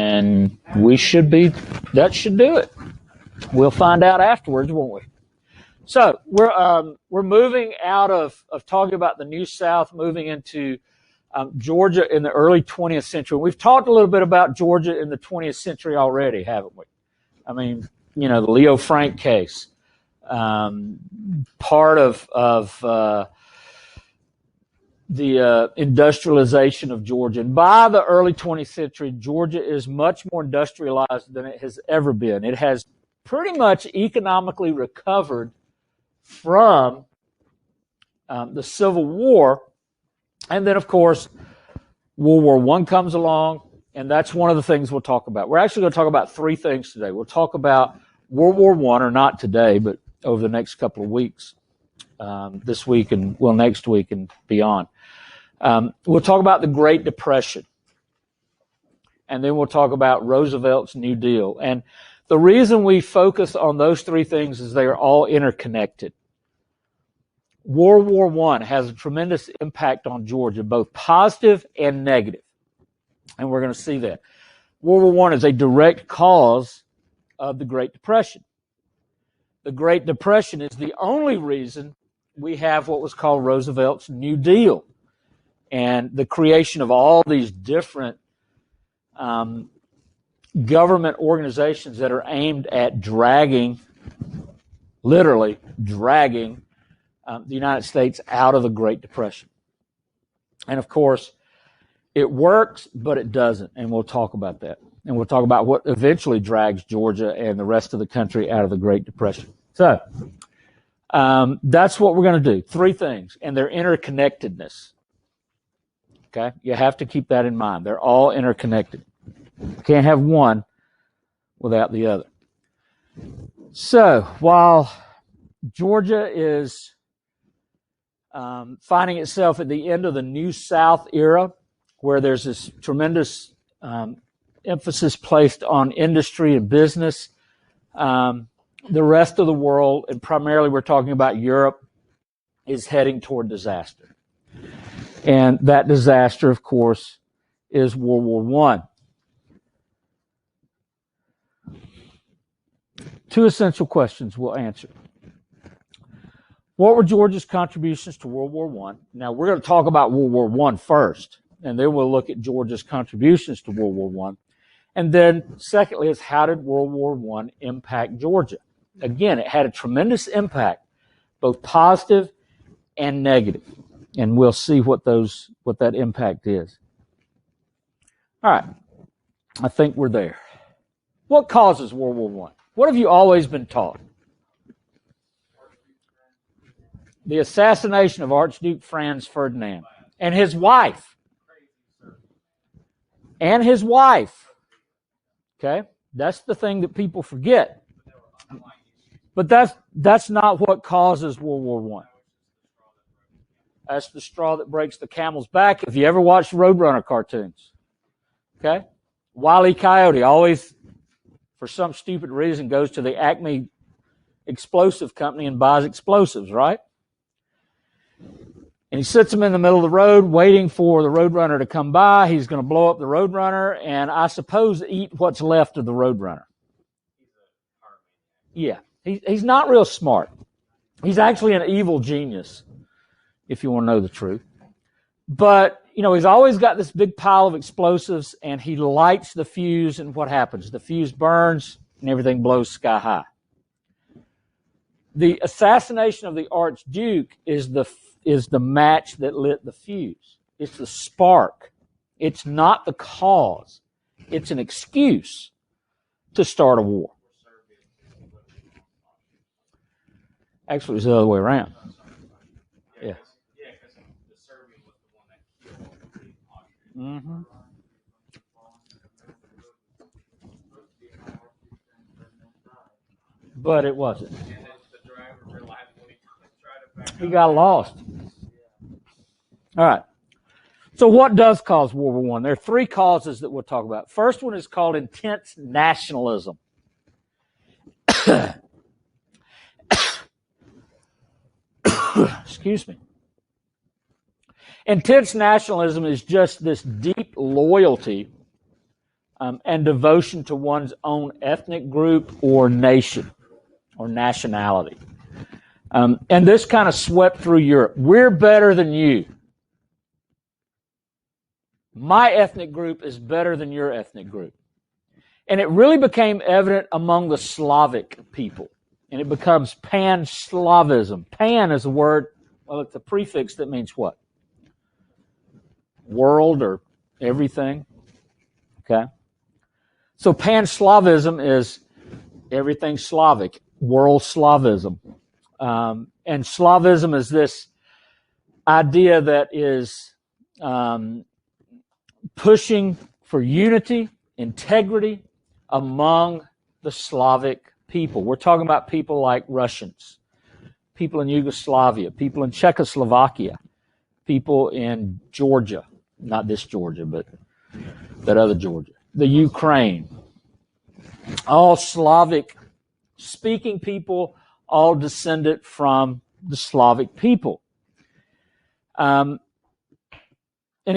And that should do it. We'll find out afterwards, won't we? So we're moving out of talking about the New South, moving into Georgia in the early 20th century. We've talked a little bit about Georgia in the 20th century already, haven't we? I mean, the Leo Frank case, part of the industrialization of Georgia. And by the early 20th century, Georgia is much more industrialized than it has ever been. It has pretty much economically recovered from the Civil War. And then, of course, World War I comes along, and that's one of the things we'll talk about. We're actually going to talk about three things today. We'll talk about World War I, or not today, but over the next couple of weeks, this week and, next week and beyond. We'll talk about the Great Depression, and then we'll talk about Roosevelt's New Deal. And the reason we focus on those three things is they are all interconnected. World War I has a tremendous impact on Georgia, both positive and negative. And we're going to see that. World War I is a direct cause of the Great Depression. The Great Depression is the only reason we have what was called Roosevelt's New Deal, and the creation of all these different government organizations that are aimed at literally dragging the United States out of the Great Depression. And of course, it works, but it doesn't, and we'll talk about that. And we'll talk about what eventually drags Georgia and the rest of the country out of the Great Depression. So, that's what we're going to do. Three things, and their interconnectedness. Okay? You have to keep that in mind. They're all interconnected. You can't have one without the other. So, while Georgia is finding itself at the end of the New South era, where there's this tremendous emphasis placed on industry and business, the rest of the world, and primarily we're talking about Europe, is heading toward disaster. And that disaster, of course, is World War I. Two essential questions we'll answer. What were Georgia's contributions to World War I? Now, we're going to talk about World War I first, and then we'll look at Georgia's contributions to World War I. And then, secondly, is how did World War I impact Georgia? Again, it had a tremendous impact, both positive and negative. And we'll see what that impact is. All right. I think we're there. What causes World War I? What have you always been taught? The assassination of Archduke Franz Ferdinand and his wife. And his wife. Okay? That's the thing that people forget. But that's not what causes World War I. That's the straw that breaks the camel's back. If you ever watched Roadrunner cartoons, okay? Wile E. Coyote always, for some stupid reason, goes to the Acme explosive company and buys explosives, right? And he sits them in the middle of the road waiting for the Roadrunner to come by. He's going to blow up the Roadrunner and, I suppose, eat what's left of the Roadrunner. Yeah. He's not real smart. He's actually an evil genius, if you want to know the truth. But, he's always got this big pile of explosives, and he lights the fuse, and what happens? The fuse burns, and everything blows sky high. The assassination of the Archduke is the match that lit the fuse. It's the spark. It's not the cause. It's an excuse to start a war. Actually, it was the other way around. Yeah. Mm-hmm. But it wasn't. He got lost. All right. So what does cause World War I? There are three causes that we'll talk about. First one is called intense nationalism. Excuse me. Intense nationalism is just this deep loyalty and devotion to one's own ethnic group or nation or nationality. And this kind of swept through Europe. We're better than you. My ethnic group is better than your ethnic group. And it really became evident among the Slavic people. And it becomes Pan-Slavism. Pan is a word, well, it's a prefix that means what? World or everything. Okay? So Pan-Slavism is everything Slavic, world Slavism. And Slavism is this idea that is pushing for unity, integrity among the Slavic people. We're talking about people like Russians, people in Yugoslavia, people in Czechoslovakia, people in Georgia, not this Georgia, but that other Georgia, the Ukraine, all Slavic speaking people, all descended from the Slavic people. And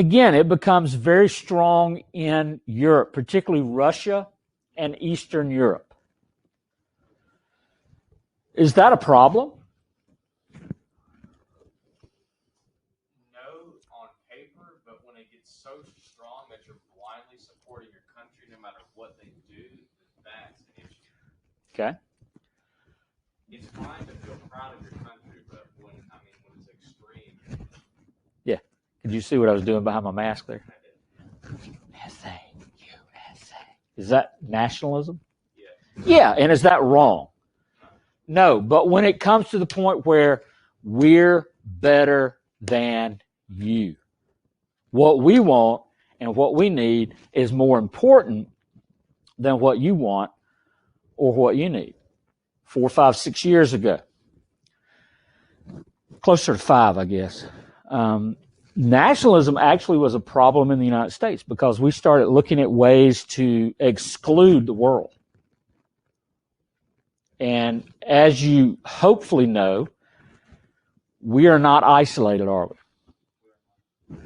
again, it becomes very strong in Europe, particularly Russia and Eastern Europe. Is that a problem? No, on paper, but when it gets so strong that you're blindly supporting your country no matter what they do, that's an issue. Okay. It's fine to feel proud of your country, but when it's extreme. Yeah. Did you see what I was doing behind my mask there? USA, USA. Is that nationalism? Yes. Yeah, and is that wrong? No, but when it comes to the point where we're better than you, what we want and what we need is more important than what you want or what you need. 4, 5, 6 years ago. Closer to 5, I guess. Nationalism actually was a problem in the United States because we started looking at ways to exclude the world. And as you hopefully know, we are not isolated, are we?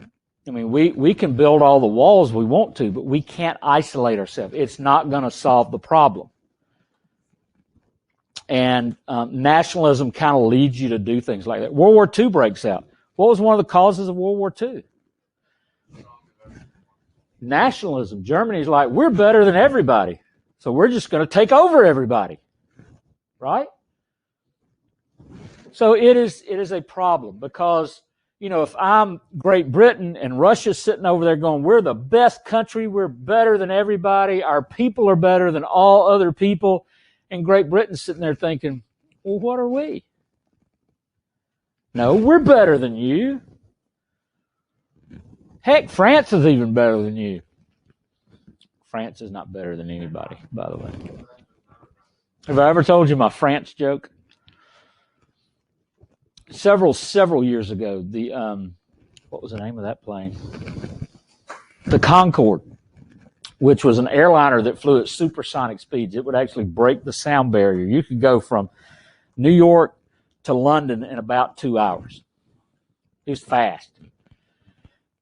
I mean, we can build all the walls we want to, but we can't isolate ourselves. It's not going to solve the problem. And nationalism kind of leads you to do things like that. World War II breaks out. What was one of the causes of World War II? Nationalism. Germany's like, we're better than everybody, so we're just going to take over everybody. Right? So it is a problem because, if I'm Great Britain and Russia's sitting over there going, we're the best country, we're better than everybody, our people are better than all other people, and Great Britain's sitting there thinking, well, what are we? No, we're better than you. Heck, France is even better than you. France is not better than anybody, by the way. Have I ever told you my France joke? Several years ago, the what was the name of that plane? The Concorde, which was an airliner that flew at supersonic speeds. It would actually break the sound barrier. You could go from New York to London in about 2 hours. It was fast.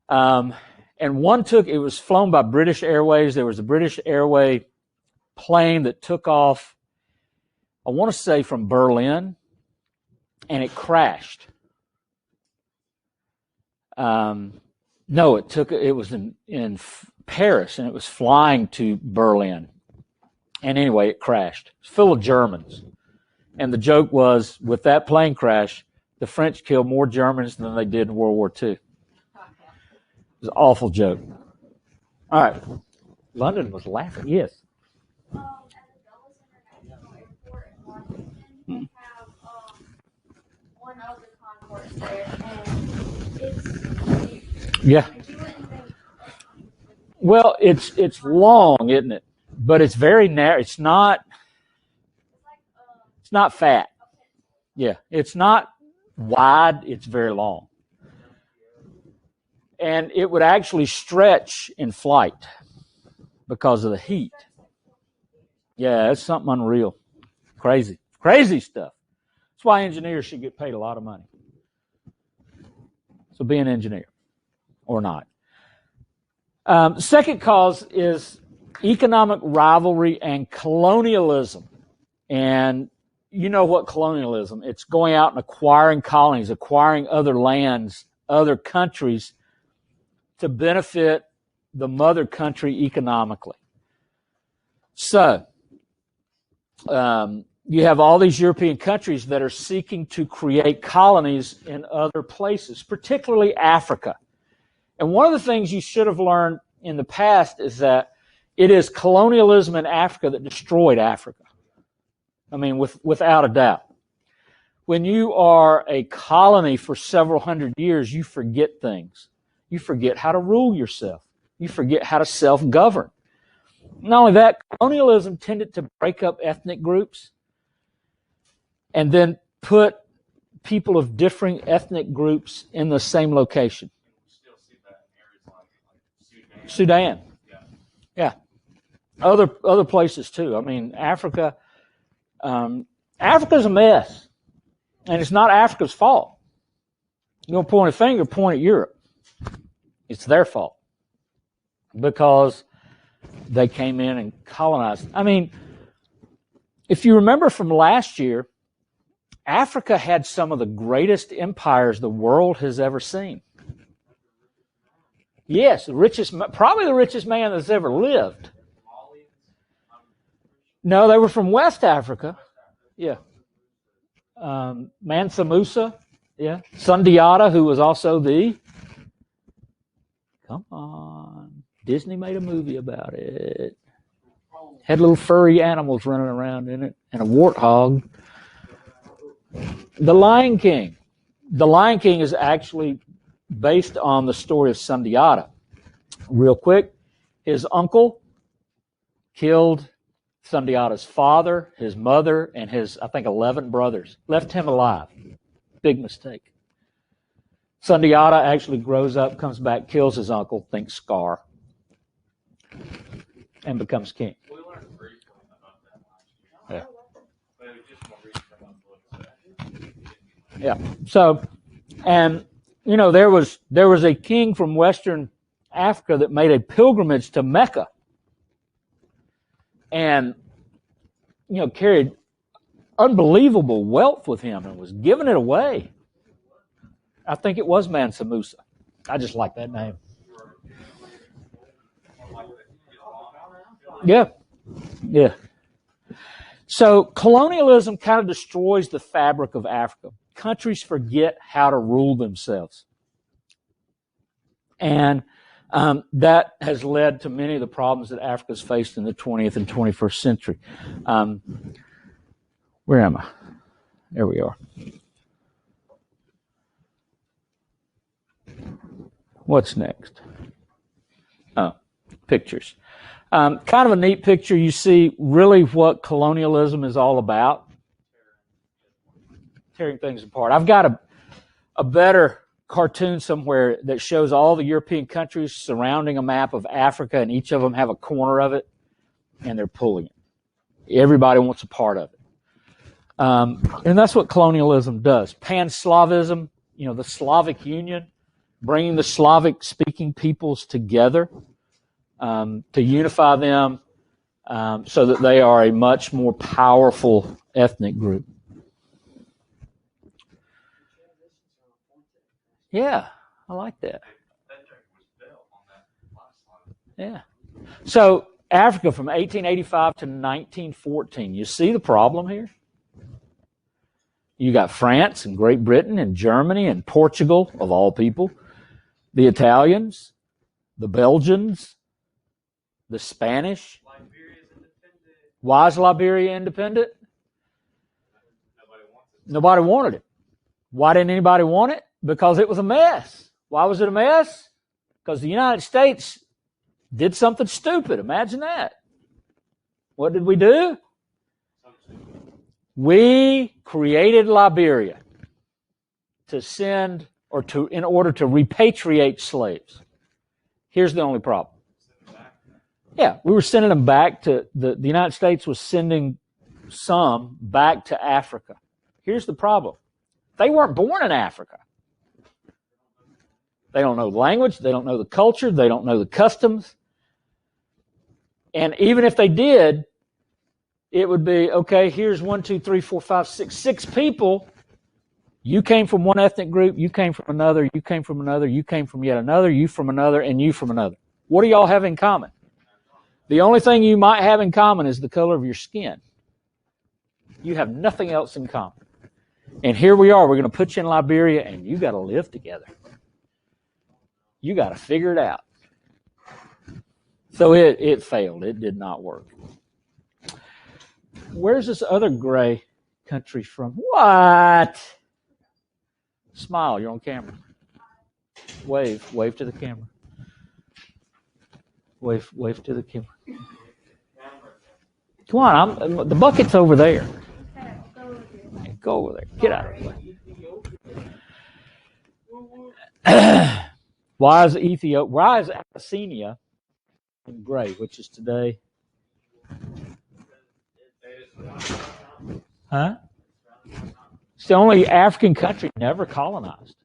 And it was flown by British Airways. There was a British Airway plane that took off, I want to say from Berlin, and it crashed. No, it was in Paris, and it was flying to Berlin. And anyway, it crashed. It was full of Germans. And the joke was, with that plane crash, the French killed more Germans than they did in World War II. It was an awful joke. All right. London was laughing. Yes. At the Dulles International Airport in Washington, they have one of the Concords there, and it's huge. Yeah. Like, you wouldn't think. Well, it's long, isn't it? But it's very narrow. It's not fat. Yeah, it's not wide. It's very long. And it would actually stretch in flight because of the heat. Yeah, it's something unreal. Crazy stuff. That's why engineers should get paid a lot of money. So be an engineer or not. Second cause is economic rivalry and colonialism. And you know what colonialism, it's going out and acquiring colonies, acquiring other lands, other countries to benefit the mother country economically. So, you have all these European countries that are seeking to create colonies in other places, particularly Africa. And one of the things you should have learned in the past is that it is colonialism in Africa that destroyed Africa. I mean, without a doubt. When you are a colony for several hundred years, you forget things. You forget how to rule yourself. You forget how to self-govern. Not only that, colonialism tended to break up ethnic groups and then put people of differing ethnic groups in the same location. We still see that in areas like Sudan. Yeah. Yeah. Other places too. I mean, Africa, Africa's a mess. And it's not Africa's fault. You don't point a finger, point at Europe. It's their fault. Because they came in and colonized. I mean, if you remember from last year, Africa had some of the greatest empires the world has ever seen. Yes, probably the richest man that's ever lived. No, they were from West Africa. Yeah. Mansa Musa. Yeah. Sundiata, who was also come on. Disney made a movie about it. Had little furry animals running around in it and a warthog. The Lion King. The Lion King is actually based on the story of Sundiata. Real quick, his uncle killed Sundiata's father, his mother, and his, 11 brothers. Left him alive. Big mistake. Sundiata actually grows up, comes back, kills his uncle, thinks Scar, and becomes king. We learned briefly about that last year. Yeah. But it was just more recent about the book. Yeah. So, and there was a king from Western Africa that made a pilgrimage to Mecca, and carried unbelievable wealth with him and was giving it away. I think it was Mansa Musa. I just like that name. Yeah. Yeah. So colonialism kind of destroys the fabric of Africa. Countries forget how to rule themselves. And that has led to many of the problems that Africa's faced in the 20th and 21st century. Where am I? There we are. What's next? Oh, pictures. Kind of a neat picture. You see really what colonialism is all about. Tearing things apart. I've got a better cartoon somewhere that shows all the European countries surrounding a map of Africa, and each of them have a corner of it, and they're pulling it. Everybody wants a part of it. And that's what colonialism does. Pan-Slavism, the Slavic Union, bringing the Slavic-speaking peoples together to unify them so that they are a much more powerful ethnic group. Yeah, I like that. Yeah. So Africa from 1885 to 1914. You see the problem here? You got France and Great Britain and Germany and Portugal, of all people, the Italians, the Belgians, the Spanish. Why is Liberia independent? Nobody wanted it. Why didn't anybody want it? Because it was a mess. Why was it a mess? Because the United States did something stupid. Imagine that. What did we do? We created Liberia to send in order to repatriate slaves. Here's the only problem. Yeah, we were sending them back to the United States was sending some back to Africa. Here's the problem. They weren't born in Africa. They don't know the language. They don't know the culture. They don't know the customs. And even if they did, it would be, okay, here's 1, 2, 3, 4, 5, 6 people. You came from one ethnic group, you came from another, you came from another, you came from yet another, you from another, and you from another. What do y'all have in common? The only thing you might have in common is the color of your skin. You have nothing else in common. And here we are, we're going to put you in Liberia, and you got to live together. You got to figure it out. So it failed. It did not work. Where's this other gray country from? What? Smile, you're on camera. Wave to the camera. Wave to the camera. Come on, the bucket's over there. Go over there. Get out of the way. Why is Abyssinia in gray, which is today? Huh? It's the only African country never colonized.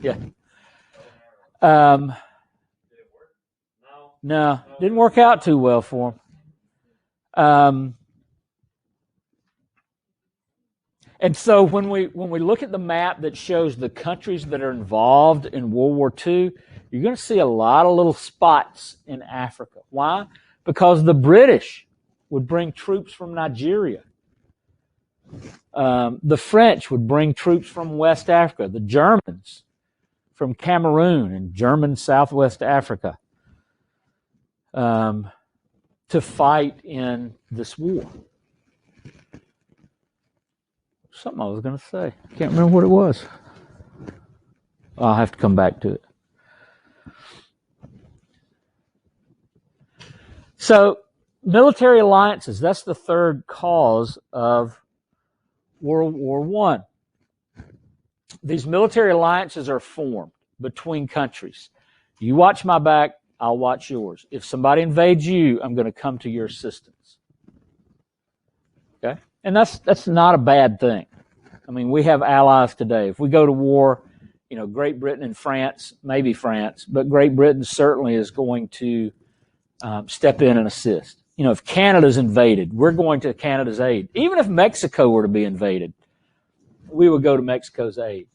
Yeah. No, didn't work out too well for them. And so when we look at the map that shows the countries that are involved in World War II, you're going to see a lot of little spots in Africa. Why? Because the British would bring troops from Nigeria. The French would bring troops from West Africa. The Germans from Cameroon and German Southwest Africa to fight in this war. Something I was going to say. I can't remember what it was. I'll have to come back to it. So, military alliances, that's the third cause of World War I. These military alliances are formed between countries. You watch my back, I'll watch yours. If somebody invades you, I'm going to come to your assistance. Okay? And that's not a bad thing. I mean, we have allies today. If we go to war, Great Britain and France, maybe France, but Great Britain certainly is going to step in and assist. If Canada's invaded, we're going to Canada's aid. Even if Mexico were to be invaded, we would go to Mexico's aid.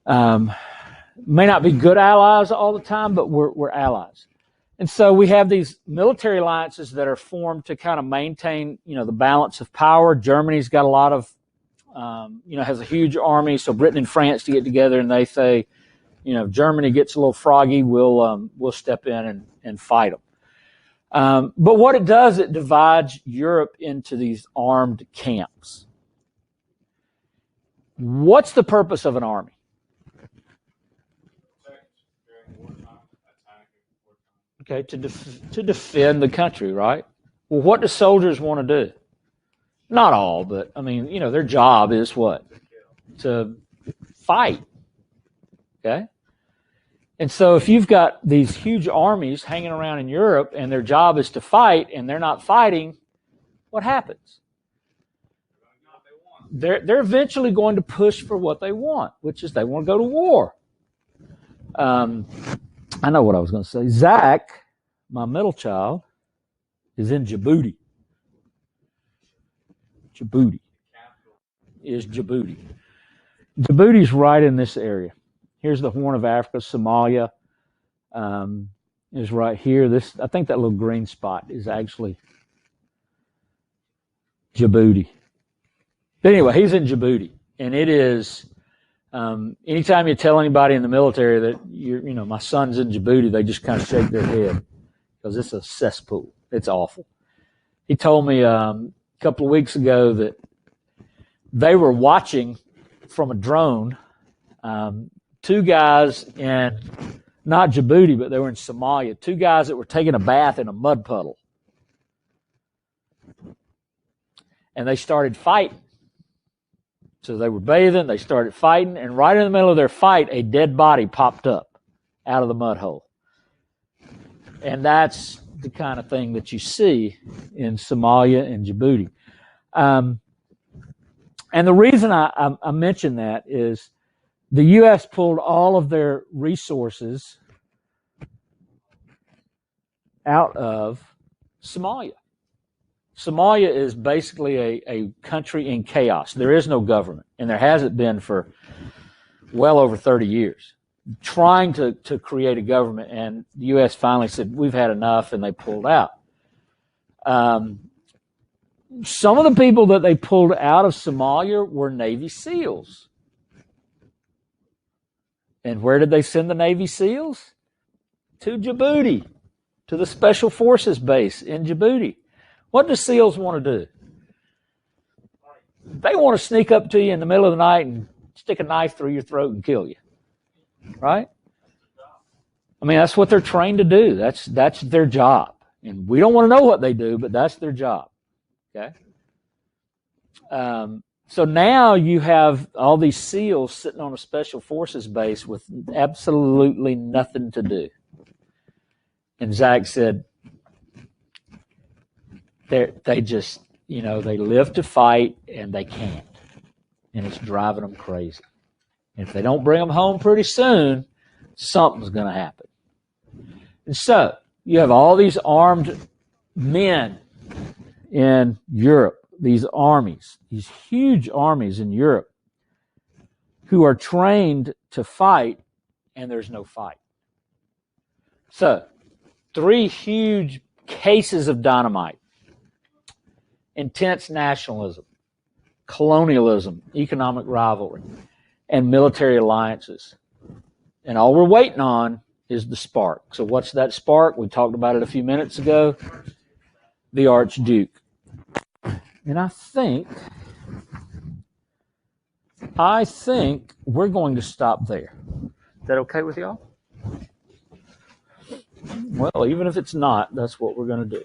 May not be good allies all the time, but we're allies. And so we have these military alliances that are formed to kind of maintain, the balance of power. Germany's got a lot of, has a huge army. So Britain and France to get together and they say, if Germany gets a little froggy, we'll step in and fight them. But what it does, it divides Europe into these armed camps. What's the purpose of an army? Okay, to defend the country, right? Well, what do soldiers want to do? Not all, but I mean, their job is what? To fight. Okay? And so if you've got these huge armies hanging around in Europe and their job is to fight and they're not fighting, what happens? They're eventually going to push for what they want, which is they want to go to war. I know what I was going to say. Zach, my middle child, is in Djibouti. Djibouti is Djibouti. Djibouti's right in this area. Here's the Horn of Africa. Somalia is right here. I think that little green spot is actually Djibouti. But anyway, he's in Djibouti, and it is. Anytime you tell anybody in the military that my son's in Djibouti, they just kind of shake their head because it's a cesspool. It's awful. He told me a couple of weeks ago that they were watching from a drone. Two guys in not Djibouti, but they were in Somalia. Two guys that were taking a bath in a mud puddle, and they started fighting. So they were bathing, they started fighting, and right in the middle of their fight, a dead body popped up out of the mud hole. And that's the kind of thing that you see in Somalia and Djibouti. And the reason I mention that is the U.S. pulled all of their resources out of Somalia. Somalia is basically a country in chaos. There is no government, and there hasn't been for well over 30 years. Trying to create a government, and the U.S. finally said, we've had enough, and they pulled out. Some of the people that they pulled out of Somalia were Navy SEALs. And where did they send the Navy SEALs? To Djibouti, to the Special Forces base in Djibouti. What do SEALs want to do? They want to sneak up to you in the middle of the night and stick a knife through your throat and kill you. Right? I mean, that's what they're trained to do. That's their job. And we don't want to know what they do, but that's their job. Okay? So now you have all these SEALs sitting on a Special Forces base with absolutely nothing to do. And Zach said, they just, they live to fight and they can't. And it's driving them crazy. And if they don't bring them home pretty soon, something's going to happen. And so you have all these armed men in Europe, these armies, these huge armies in Europe who are trained to fight, and there's no fight. So 3 huge cases of dynamite: intense nationalism, colonialism, economic rivalry, and military alliances. And all we're waiting on is the spark. So what's that spark? We talked about it a few minutes ago. The Archduke. And I think we're going to stop there. Is that okay with y'all? Well, even if it's not, that's what we're going to do.